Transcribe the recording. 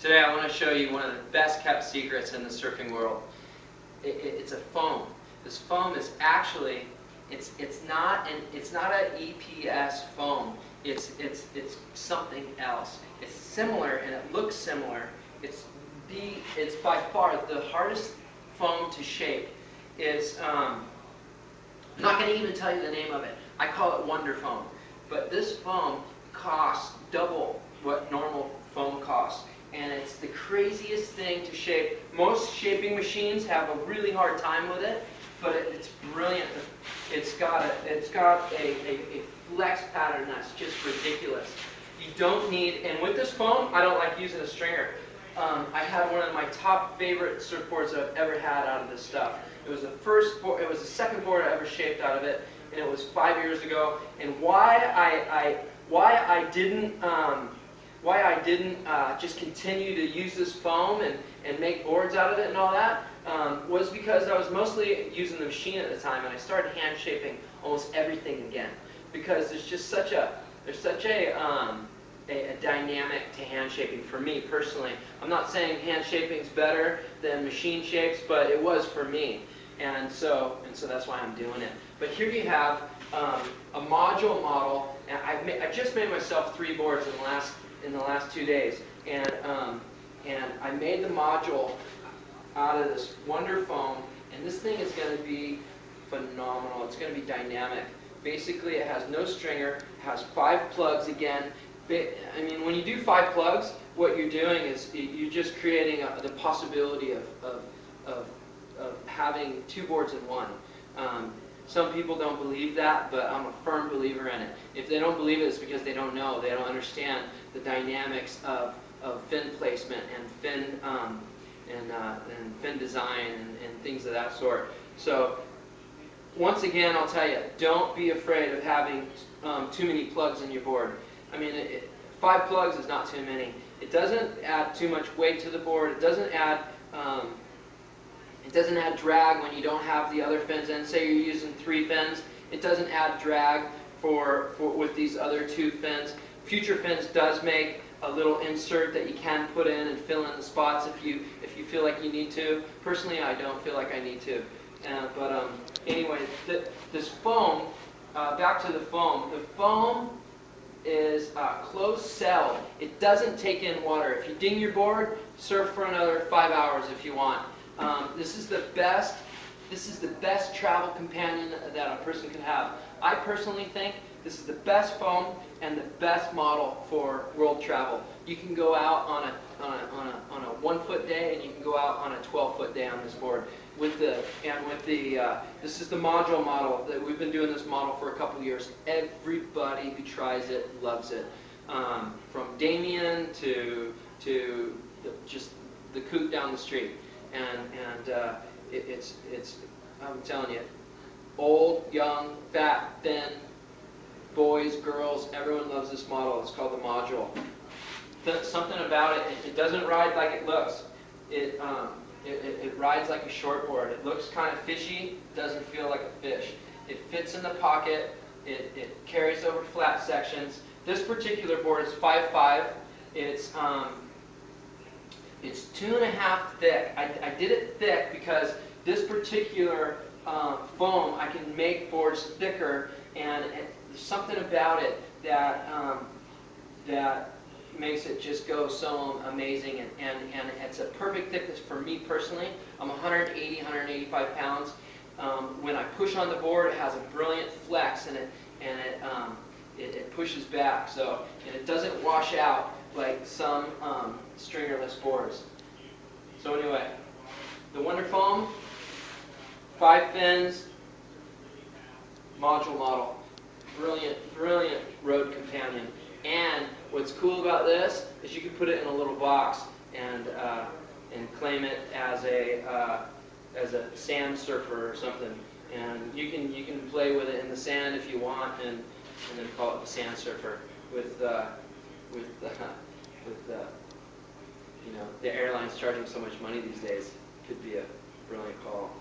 Today I want to show you one of the best kept secrets in the surfing world. It's a foam. This foam is actually, it's not an EPS foam. It's something else. It's similar and it looks similar. It's by far the hardest foam to shape. I'm not going to even tell you the name of it. I call it Wonder Foam. But this foam costs double what normal foam costs. And it's the craziest thing to shape. Most shaping machines have a really hard time with it, but it's brilliant. It's got a flex pattern that's just ridiculous. You don't need, and with this foam, I don't like using a stringer. I had one of my top favorite surfboards that I've ever had out of this stuff. It was the second board I ever shaped out of it, and it was 5 years ago. And why I didn't just continue to use this foam and make boards out of it and all that was because I was mostly using the machine at the time, and I started hand shaping almost everything again, because there's just such a dynamic to hand shaping for me personally. I'm not saying hand shaping is better than machine shapes, but it was for me, and so that's why I'm doing it. But here you have a module model, and I just made myself 3 boards in the last 2 days, and I made the module out of this Wonder Foam, and this thing is going to be phenomenal. It's going to be dynamic. Basically, it has no stringer. It has 5 plugs again. I mean, when you do 5 plugs, what you're doing is you're just creating the possibility of having 2 boards in one. Some people don't believe that, but I'm a firm believer in it. If they don't believe it, it's because they don't know. They don't understand the dynamics of fin placement and fin design and things of that sort. So once again, I'll tell you, don't be afraid of having too many plugs in your board. I mean, 5 plugs is not too many. It doesn't add too much weight to the board. It doesn't add drag when you don't have the other fins in. Say you're using 3 fins, it doesn't add drag with these other 2 fins. Future Fins does make a little insert that you can put in and fill in the spots if you feel like you need to. Personally, I don't feel like I need to. Anyway, this foam, back to the foam. The foam is closed cell. It doesn't take in water. If you ding your board, surf for another 5 hours if you want. This is the best travel companion that a person can have. I personally think this is the best foam and the best model for world travel. You can go out on a 1-foot day, and you can go out on a 12-foot day on this board. This is the module model that we've been doing this model for a couple years. Everybody who tries it loves it, from Damien to just the coot down the street. I'm telling you, old, young, fat, thin, boys, girls, everyone loves this model. It's called the module. Something about it, it doesn't ride like it looks. It rides like a shortboard. It looks kind of fishy, doesn't feel like a fish. It fits in the pocket. It carries over flat sections. This particular board is 5'5". It's 2.5 thick. I did it thick because this particular foam, I can make boards thicker, and there's something about it that makes it just go so amazing, and it's a perfect thickness for me personally. I'm 180, 185 pounds. When I push on the board, it has a brilliant flex, and it pushes back, and it doesn't wash out like some stringerless boards. So anyway, the Wonder Foam, 5 fins, module model, brilliant road companion. And what's cool about this is you can put it in a little box and claim it as a sand surfer or something. And you can play with it in the sand if you want, and then call it the sand surfer. With the airlines charging so much money these days, could be a brilliant call.